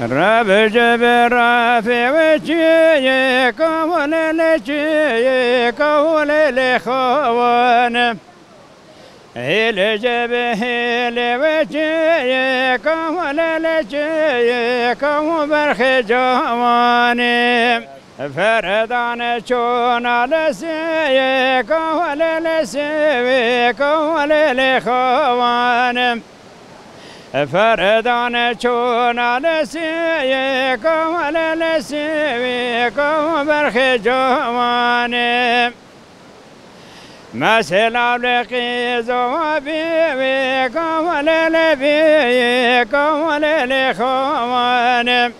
رب جبر في وجهي كون لجي كون لخوان الجبه لوجهي كون لجي كون برخ جواني فردان شون لسي كون لسي كون لخوان فردان شون لسي كون لسي كون برخ جواني مثل لقي زوابي كون لبي كون لخوان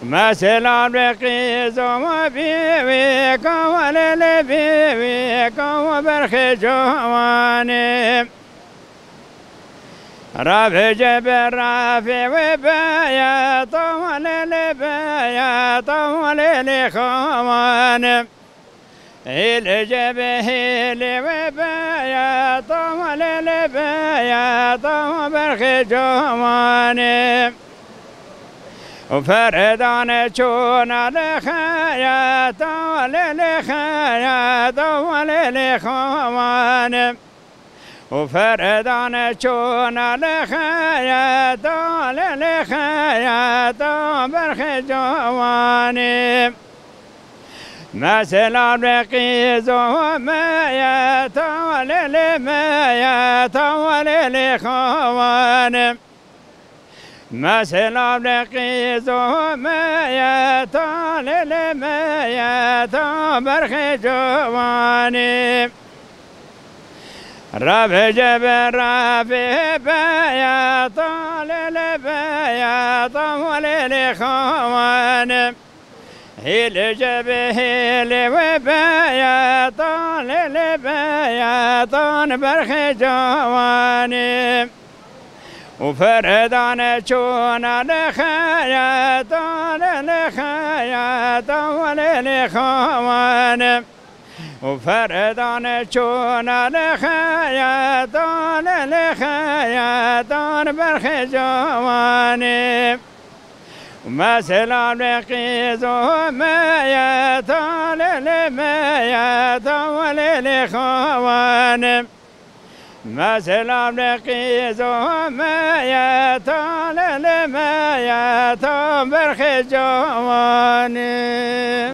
مثل لقي زوابي كون لبي كون برخ جواني رافع جبر رافع وبايا طول لبايا طول لخوان الجبه لوبايا طول لبايا طول برخ جواني وفردان شون لخايا طول لخايا طول لخوان وفردان شون لخايا طول لخايا طول برخ جواني مثل رقي زومايا طول لمايا طول لخوان مثل رقي زومايا طول لمايا طول برخ جواني رافع جبر رافع بايا طول لبايا طول لخوان الجبه لوبايا طول لبايا طول برخ جواني وفردان شون لخايا طول لخايا طول لخوان وفردان شون لخايا طول لخايا طول برخ جواني مثل لقي زومايا طول لمايا طول لخوان مثل لقي زومايا طول لمايا طول برخ جواني